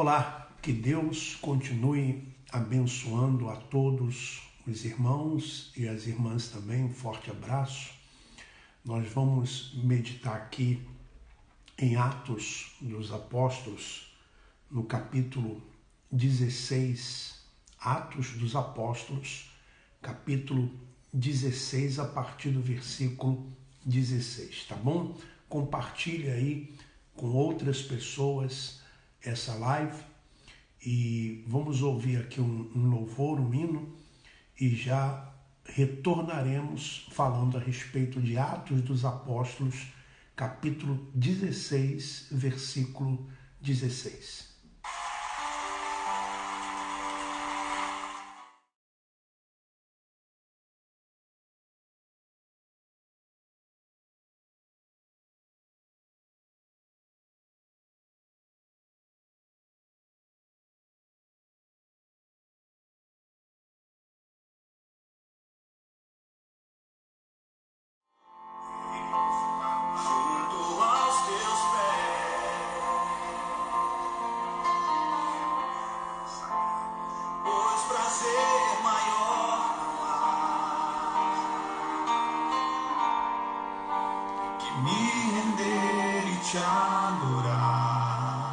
Olá, que Deus continue abençoando a todos os irmãos e as irmãs também. Um forte abraço. Nós vamos meditar aqui em Atos dos Apóstolos, no capítulo 16. Atos dos Apóstolos, capítulo 16, a partir do versículo 16, tá bom? Compartilhe aí com outras pessoas essa live e vamos ouvir aqui um louvor, um hino, e já retornaremos falando a respeito de Atos dos Apóstolos, capítulo 16, versículo 16. Te adorar,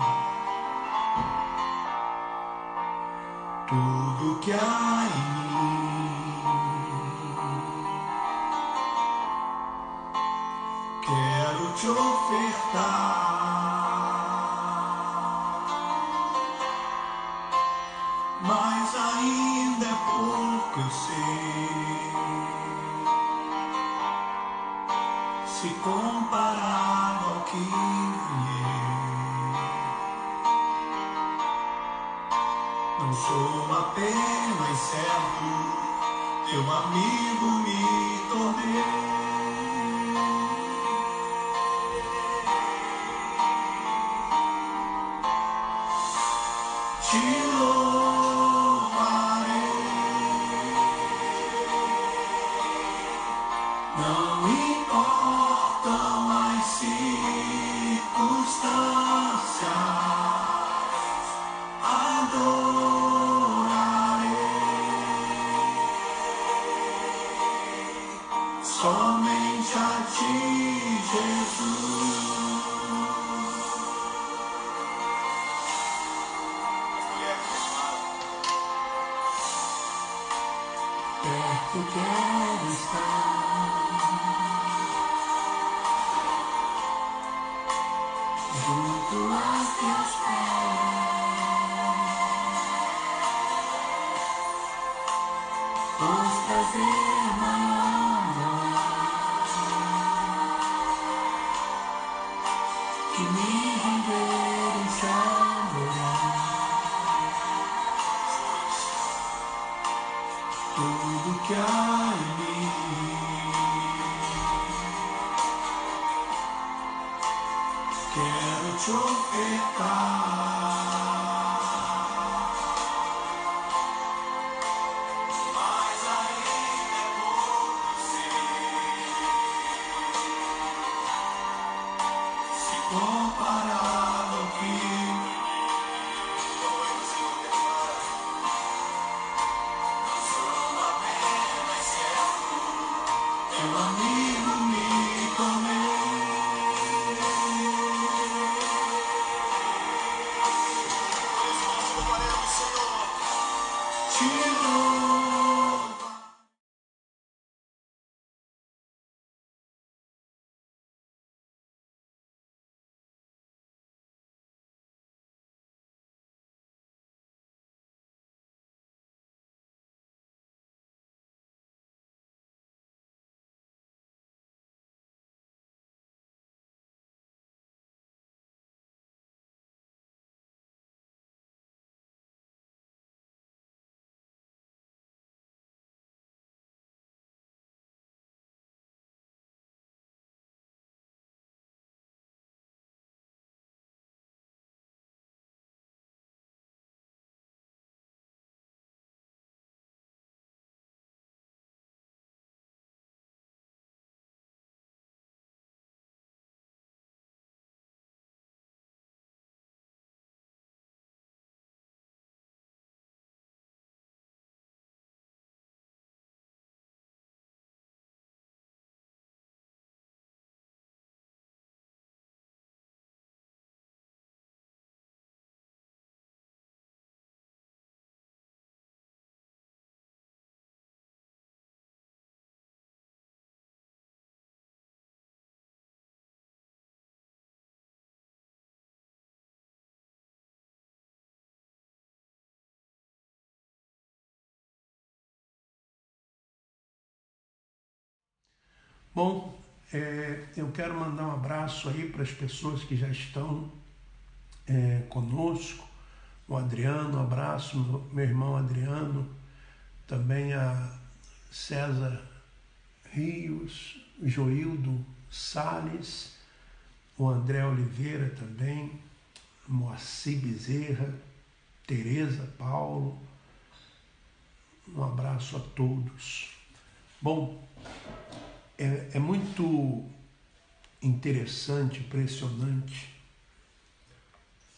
tudo que há em mim, quero te ofertar, mas ainda é pouco, eu sei, se comparado ao que não sou apenas servo, teu amigo me tornei. Te louvarei, não importam as circunstâncias, somente a ti, Jesus. Perto quero estar, junto a teus pés, pois prazer maior que me render em te adorar, tudo que há em mim, quero te ofertar, mas ainda é pouco, se comparado ao que teu amigo me tornei. Bom, eu quero mandar um abraço aí para as pessoas que já estão conosco. O Adriano, um abraço, meu irmão Adriano, também a César Rios, Joildo Salles, o André Oliveira também, Moacir Bezerra, Tereza Paulo, um abraço a todos. Bom, é muito interessante, impressionante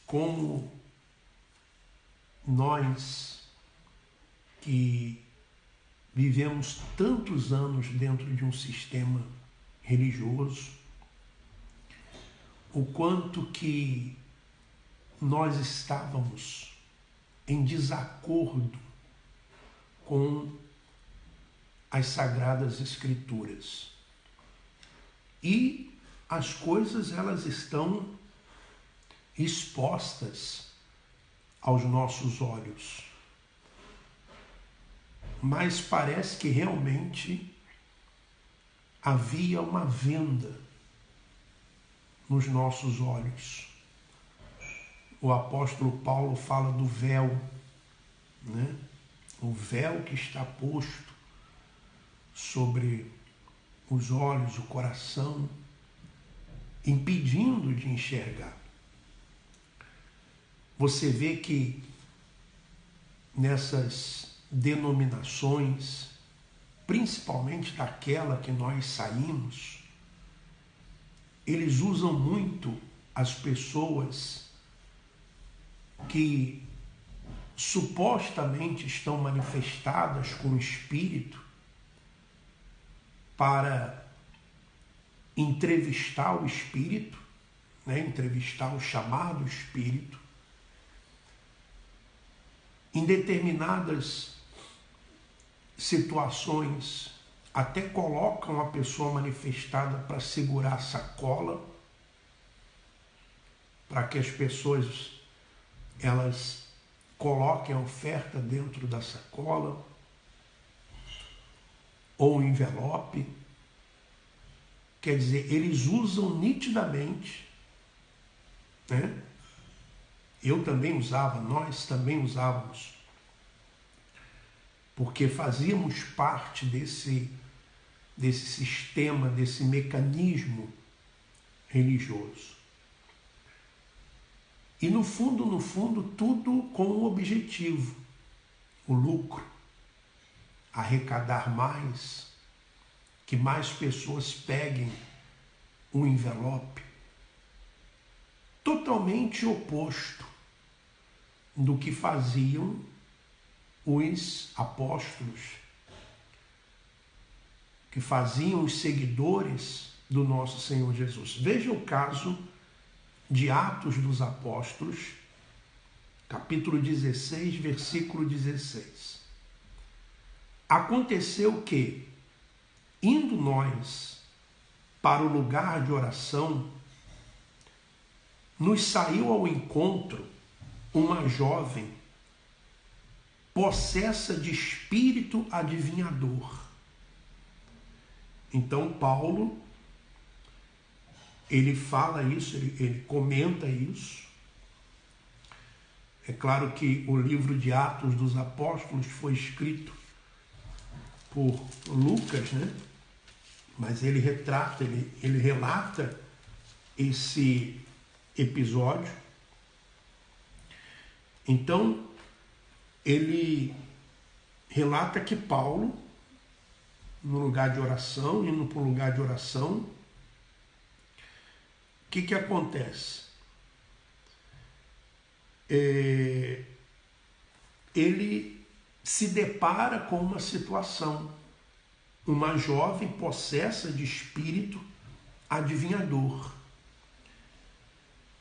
como nós que vivemos tantos anos dentro de um sistema religioso, o quanto que nós estávamos em desacordo com as Sagradas Escrituras. E as coisas, elas estão expostas aos nossos olhos. Mas parece que realmente havia uma venda nos nossos olhos. O apóstolo Paulo fala do véu, né? O véu que está posto sobre os olhos, o coração, impedindo de enxergar. Você vê que nessas denominações, principalmente daquela que nós saímos, eles usam muito as pessoas que supostamente estão manifestadas com o Espírito para entrevistar o Espírito, né? Entrevistar o chamado Espírito, em determinadas situações até colocam a pessoa manifestada para segurar a sacola, para que as pessoas elas coloquem a oferta dentro da sacola ou envelope. Quer dizer, eles usam nitidamente, né? Eu também usava, nós também usávamos, porque fazíamos parte desse sistema, desse mecanismo religioso. E no fundo, tudo com um objetivo, o lucro, arrecadar mais, que mais pessoas peguem um envelope. Totalmente oposto do que faziam os apóstolos, que faziam os seguidores do nosso Senhor Jesus. Veja o caso de Atos dos Apóstolos, capítulo 16, versículo 16. Aconteceu que, indo nós para o lugar de oração, nos saiu ao encontro uma jovem possessa de espírito adivinhador. Então Paulo, ele fala isso, ele comenta isso. É claro que o livro de Atos dos Apóstolos foi escrito por Lucas, né? Mas ele retrata, ele relata esse episódio. Então, ele relata que Paulo, no lugar de oração, indo para o lugar de oração, o que acontece? Ele se depara com uma situação, uma jovem possessa de espírito adivinhador.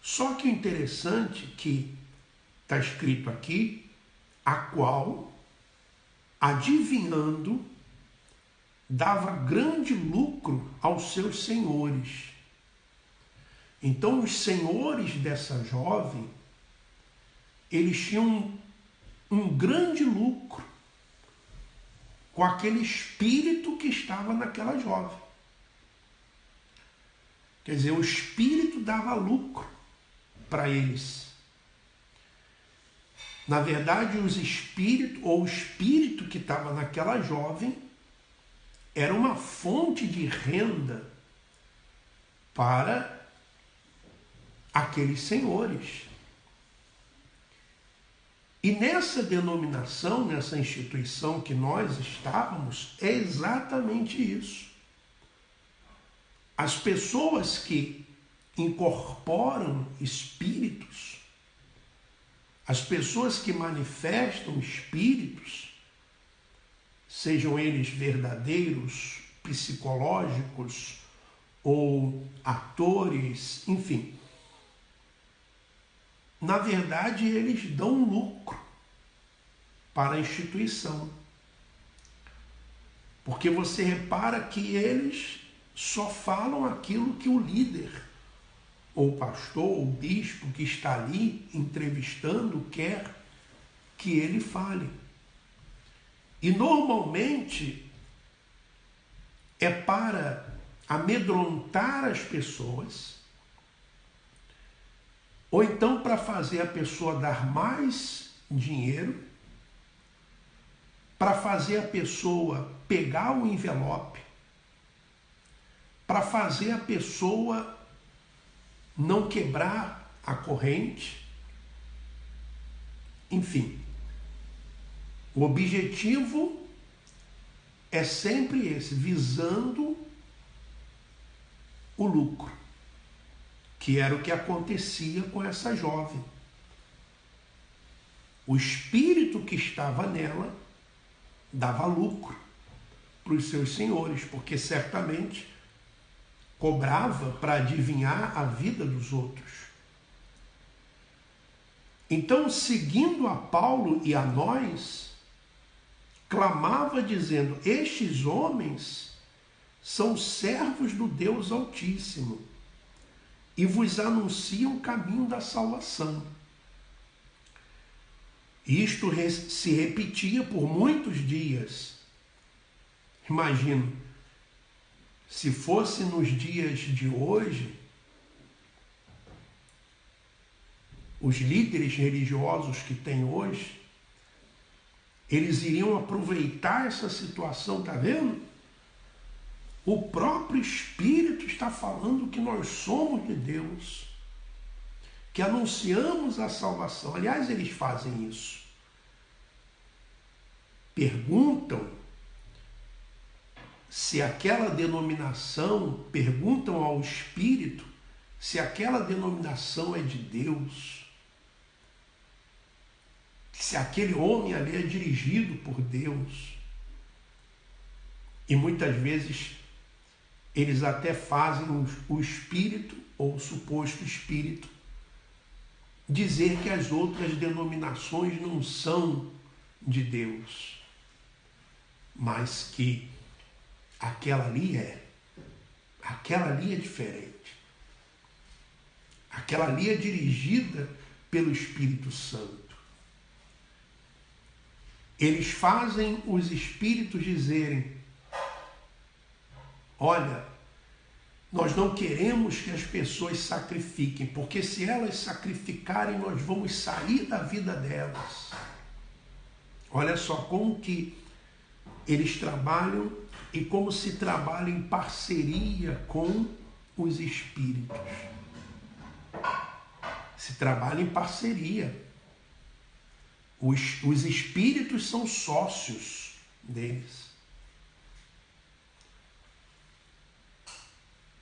Só que o interessante é que está escrito aqui, a qual, adivinhando, dava grande lucro aos seus senhores. Então, os senhores dessa jovem, eles tinham um grande lucro com aquele espírito que estava naquela jovem. Quer dizer, o espírito dava lucro para eles. Na verdade, o espírito que estava naquela jovem era uma fonte de renda para aqueles senhores. E nessa denominação, nessa instituição que nós estávamos, é exatamente isso. As pessoas que incorporam espíritos, as pessoas que manifestam espíritos, sejam eles verdadeiros, psicológicos ou atores, enfim, na verdade eles dão lucro para a instituição. Porque você repara que eles só falam aquilo que o líder, ou o pastor, ou o bispo que está ali entrevistando quer que ele fale. E normalmente é para amedrontar as pessoas, ou então para fazer a pessoa dar mais dinheiro, para fazer a pessoa pegar o envelope, para fazer a pessoa não quebrar a corrente. Enfim, o objetivo é sempre esse, visando o lucro, que era o que acontecia com essa jovem. O espírito que estava nela dava lucro para os seus senhores, porque certamente cobrava para adivinhar a vida dos outros. Então, seguindo a Paulo e a nós, clamava dizendo: estes homens são servos do Deus Altíssimo e vos anunciam o caminho da salvação. Isto se repetia por muitos dias. Imagino, se fosse nos dias de hoje, os líderes religiosos que tem hoje, eles iriam aproveitar essa situação, tá vendo? O próprio Espírito está falando que nós somos de Deus, que anunciamos a salvação. Aliás, eles fazem isso. Perguntam se aquela denominação, perguntam ao Espírito se aquela denominação é de Deus, se aquele homem ali é dirigido por Deus. E muitas vezes eles até fazem o espírito, ou o suposto espírito, dizer que as outras denominações não são de Deus, mas que aquela ali é. Aquela ali é diferente. Aquela ali é dirigida pelo Espírito Santo. Eles fazem os espíritos dizerem: olha, nós não queremos que as pessoas sacrifiquem, porque se elas sacrificarem, nós vamos sair da vida delas. Olha só como que eles trabalham e como se trabalha em parceria com os espíritos. Se trabalha em parceria. Os espíritos são sócios deles.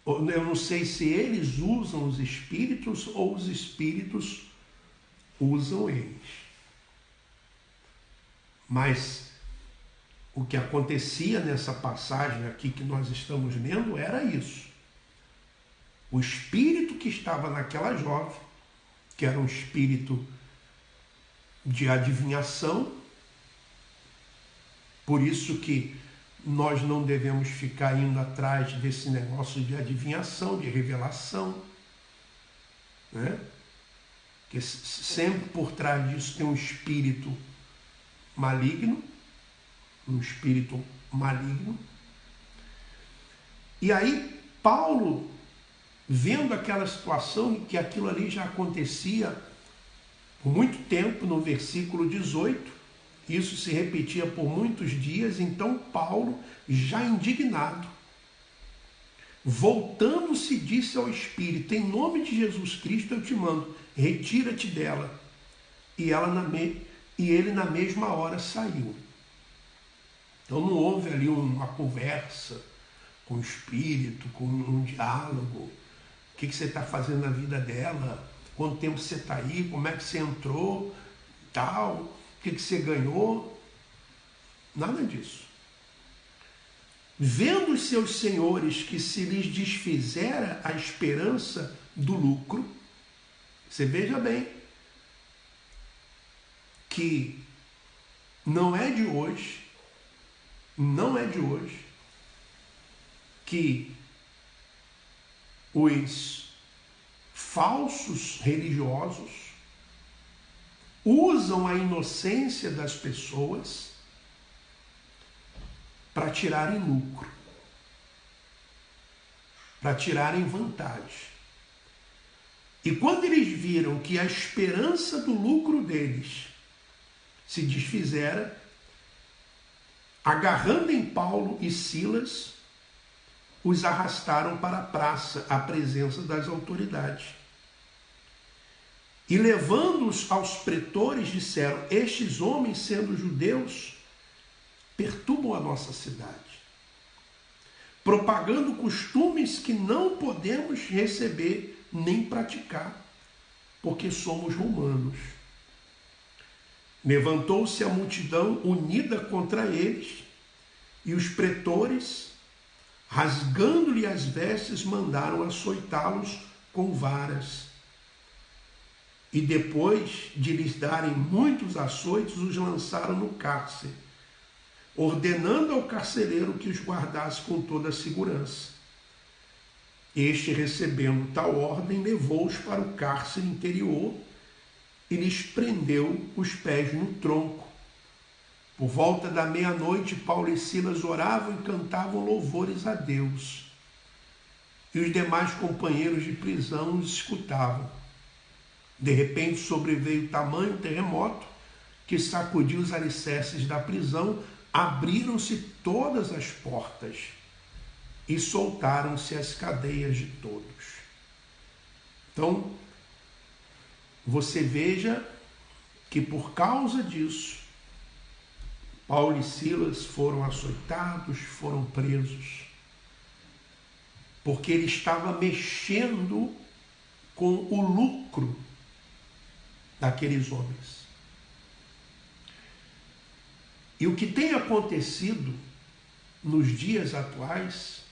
Eu não sei se eles usam os espíritos ou os espíritos usam eles. Mas o que acontecia nessa passagem aqui que nós estamos lendo era isso. O espírito que estava naquela jovem, que era um espírito de adivinhação, por isso que nós não devemos ficar indo atrás desse negócio de adivinhação, de revelação, né? Porque sempre por trás disso tem um espírito maligno, E aí Paulo vendo aquela situação, que aquilo ali já acontecia por muito tempo, no versículo 18, isso se repetia por muitos dias. Então Paulo, já indignado, voltando-se, disse ao Espírito: em nome de Jesus Cristo eu te mando, retira-te dela. E ele na mesma hora saiu. Então não houve ali uma conversa com o Espírito, com um diálogo. O que você está fazendo na vida dela? Quanto tempo você está aí? Como é que você entrou? Tal? O que você ganhou? Nada disso. Vendo os seus senhores que se lhes desfizera a esperança do lucro, você veja bem que não é de hoje que os falsos religiosos usam a inocência das pessoas para tirarem lucro, para tirarem vantagem. E quando eles viram que a esperança do lucro deles se desfizera, agarrando em Paulo e Silas, os arrastaram para a praça, à presença das autoridades. E levando-os aos pretores, disseram: estes homens, sendo judeus, perturbam a nossa cidade, propagando costumes que não podemos receber nem praticar, porque somos romanos. Levantou-se a multidão unida contra eles, e os pretores, rasgando-lhe as vestes, mandaram açoitá-los com varas. E depois de lhes darem muitos açoites, os lançaram no cárcere, ordenando ao carcereiro que os guardasse com toda a segurança. Este, recebendo tal ordem, levou-os para o cárcere interior e lhes prendeu os pés no tronco. Por volta da meia-noite, Paulo e Silas oravam e cantavam louvores a Deus. E os demais companheiros de prisão os escutavam. De repente sobreveio tamanho terremoto que sacudiu os alicerces da prisão, abriram-se todas as portas e soltaram-se as cadeias de todos. Então, você veja que por causa disso, Paulo e Silas foram açoitados, foram presos, porque ele estava mexendo com o lucro daqueles homens. E o que tem acontecido nos dias atuais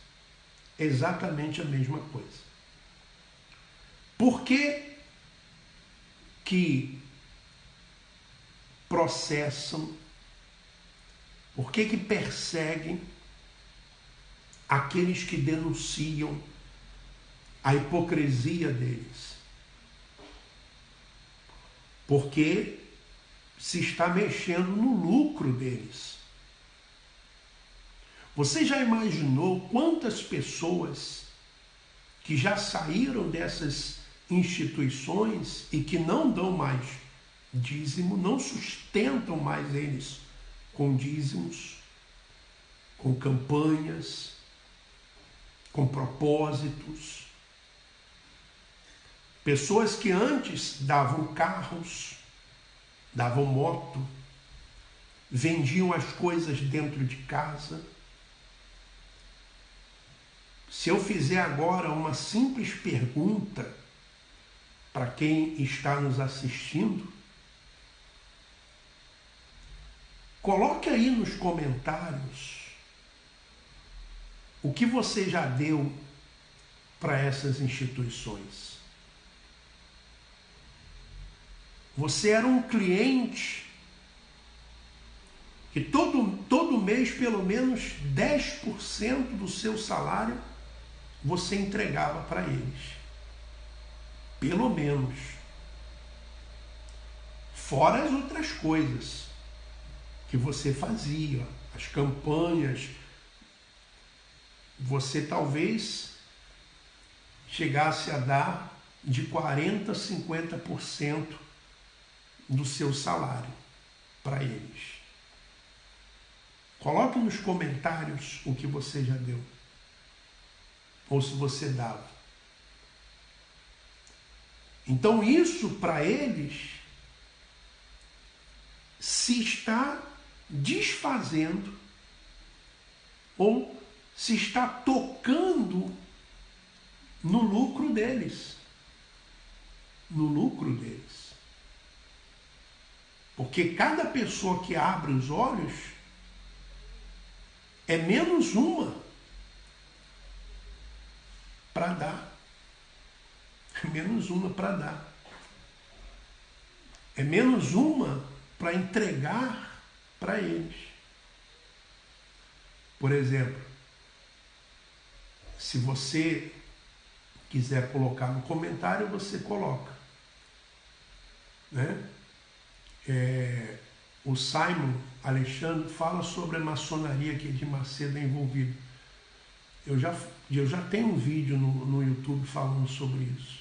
é exatamente a mesma coisa. Por que processam, por que perseguem aqueles que denunciam a hipocrisia deles? Porque se está mexendo no lucro deles. Você já imaginou quantas pessoas que já saíram dessas instituições e que não dão mais dízimo, não sustentam mais eles com dízimos, com campanhas, com propósitos? Pessoas que antes davam carros, davam moto, vendiam as coisas dentro de casa. Se eu fizer agora uma simples pergunta para quem está nos assistindo, coloque aí nos comentários o que você já deu para essas instituições. Você era um cliente que todo mês, pelo menos 10% do seu salário, você entregava para eles. Pelo menos. Fora as outras coisas que você fazia, as campanhas. Você talvez chegasse a dar de 40% a 50% do seu salário para eles. Coloque nos comentários o que você já deu, ou se você dava. Então isso para eles se está desfazendo ou se está tocando no lucro deles. No lucro deles. Porque cada pessoa que abre os olhos é menos uma para dar. É menos uma para dar. É menos uma para entregar para eles. Por exemplo, se você quiser colocar no comentário, você coloca. Né? O Simon Alexandre fala sobre a maçonaria que de Macedo é envolvido. Eu já tenho um vídeo no YouTube falando sobre isso.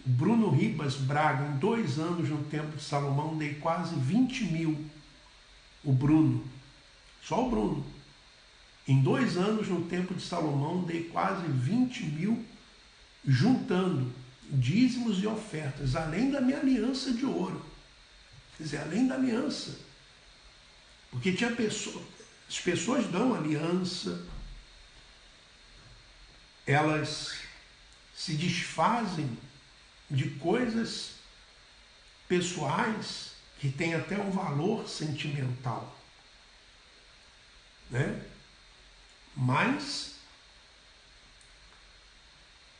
O Bruno Ribas Braga, em 2 anos no Templo de Salomão, dei quase 20 mil. O Bruno, só o Bruno. Em 2 anos no Templo de Salomão, dei quase 20 mil, juntando dízimos e ofertas, além da minha aliança de ouro. Quer dizer, além da aliança. Porque tinha as pessoas dão aliança, elas se desfazem de coisas pessoais que têm até um valor sentimental. Né? Mas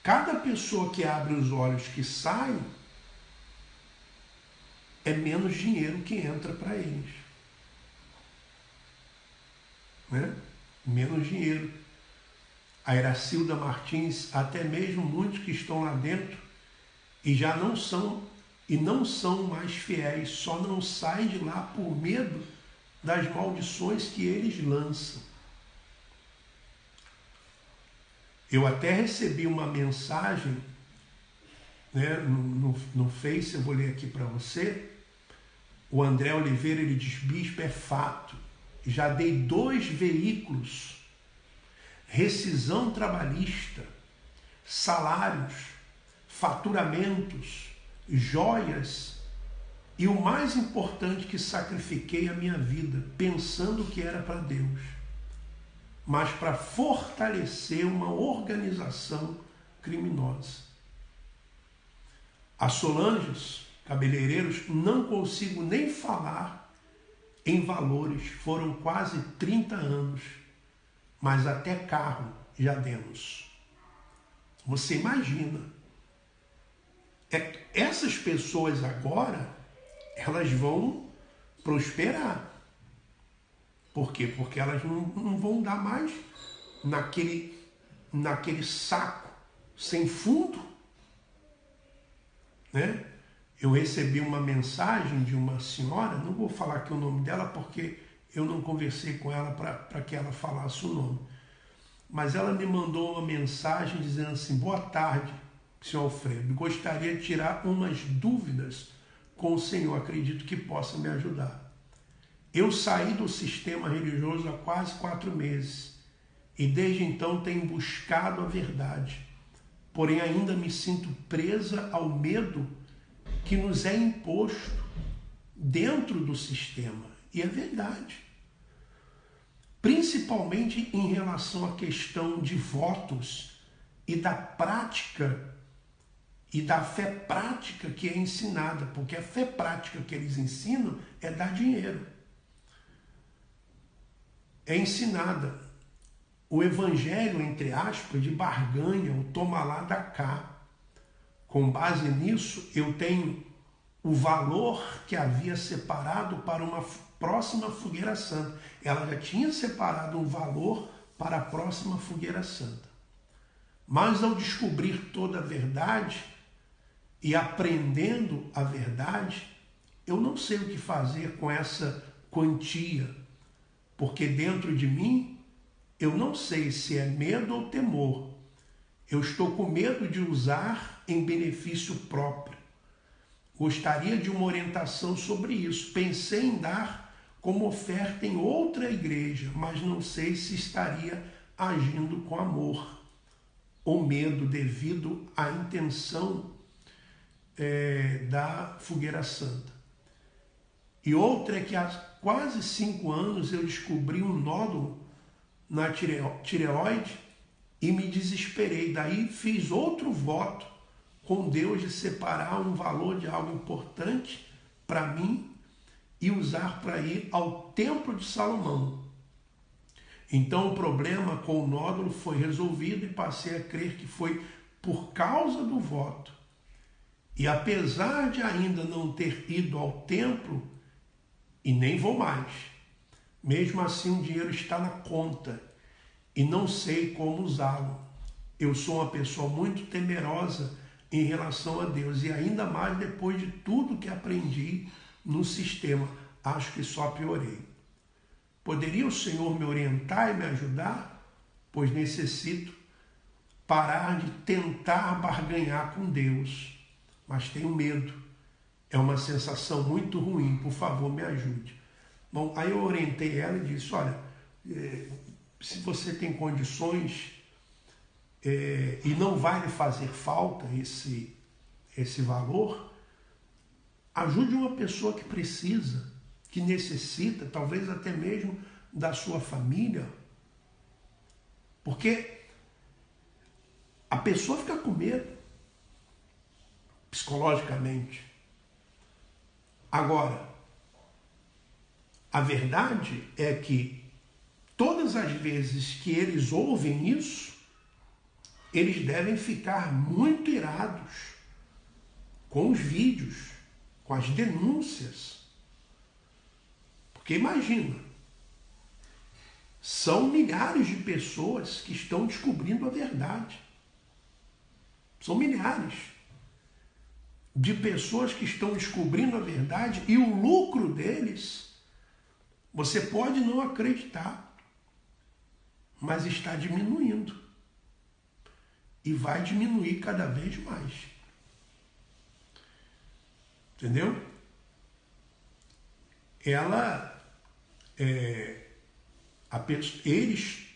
cada pessoa que abre os olhos que sai é menos dinheiro que entra para eles. Né? Menos dinheiro. A Iracilda Martins, até mesmo muitos que estão lá dentro e já não são mais fiéis, só não saem de lá por medo das maldições que eles lançam. Eu até recebi uma mensagem, né, no Face, eu vou ler aqui para você. O André Oliveira, ele diz: bispo, é fato, já dei 2 veículos, rescisão trabalhista, salários, faturamentos, joias e o mais importante, que sacrifiquei a minha vida, pensando que era para Deus, mas para fortalecer uma organização criminosa. A Solanges, cabeleireiros, não consigo nem falar em valores, foram quase 30 anos, mas até carro já demos. Você imagina, essas pessoas agora, elas vão prosperar. Por quê? Porque elas não vão dar mais naquele saco sem fundo. Né? Eu recebi uma mensagem de uma senhora, não vou falar aqui o nome dela porque eu não conversei com ela para que ela falasse o nome. Mas ela me mandou uma mensagem dizendo assim: boa tarde, senhor Alfredo, gostaria de tirar umas dúvidas com o senhor, acredito que possa me ajudar. Eu saí do sistema religioso há quase 4 meses e desde então tenho buscado a verdade, porém ainda me sinto presa ao medo que nos é imposto dentro do sistema. E é verdade. Principalmente em relação à questão de votos e da prática e da fé prática que é ensinada, porque a fé prática que eles ensinam é dar dinheiro. É ensinada o evangelho, entre aspas, de barganha, o toma lá da cá. Com base nisso, eu tenho o valor que havia separado para uma próxima fogueira santa. Ela já tinha separado um valor para a próxima fogueira santa. Mas ao descobrir toda a verdade e aprendendo a verdade, eu não sei o que fazer com essa quantia, porque dentro de mim eu não sei se é medo ou temor Eu estou com medo de usar em benefício próprio. Gostaria de uma orientação sobre isso. Pensei em dar como oferta em outra igreja, mas não sei se estaria agindo com amor ou medo devido à intenção da Fogueira Santa. E outra é que há quase 5 anos eu descobri um nódulo na tireoide e me desesperei. Daí fiz outro voto com Deus de separar um valor de algo importante para mim e usar para ir ao Templo de Salomão. Então o problema com o nódulo foi resolvido e passei a crer que foi por causa do voto. E apesar de ainda não ter ido ao templo, e nem vou mais, mesmo assim o dinheiro está na conta e não sei como usá-lo. Eu sou uma pessoa muito temerosa em relação a Deus e ainda mais depois de tudo que aprendi no sistema. Acho que só piorei. Poderia o Senhor me orientar e me ajudar? Pois necessito parar de tentar barganhar com Deus, mas tenho medo. É uma sensação muito ruim, por favor, me ajude. Bom, aí eu orientei ela e disse, olha, se você tem condições e não vai lhe fazer falta esse valor, ajude uma pessoa que precisa, que necessita, talvez até mesmo da sua família, porque a pessoa fica com medo, psicologicamente. Agora, a verdade é que todas as vezes que eles ouvem isso, eles devem ficar muito irados com os vídeos, com as denúncias. Porque imagina, são milhares de pessoas que estão descobrindo a verdade. São milhares de pessoas que estão descobrindo a verdade e o lucro deles, você pode não acreditar, mas está diminuindo. E vai diminuir cada vez mais. Entendeu? Eles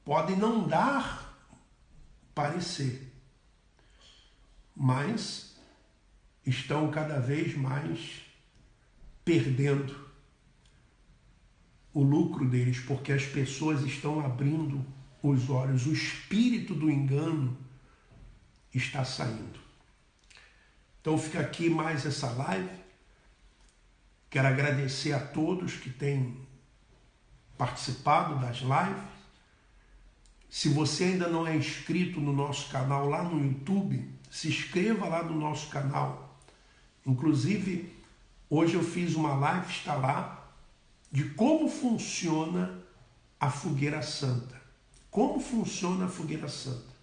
podem não dar parecer, mas estão cada vez mais perdendo o lucro deles, porque as pessoas estão abrindo os olhos, o espírito do engano está saindo. Então fica aqui mais essa live. Quero agradecer a todos que têm participado das lives. Se você ainda não é inscrito no nosso canal lá no YouTube, se inscreva lá no nosso canal. Inclusive, hoje eu fiz uma live, está lá, de como funciona a Fogueira Santa. Como funciona a Fogueira Santa.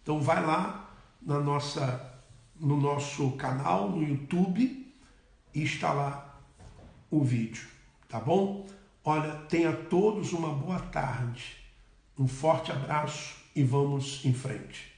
Então vai lá no nosso canal, no YouTube, e está lá o vídeo, tá bom? Olha, tenha todos uma boa tarde, um forte abraço e vamos em frente.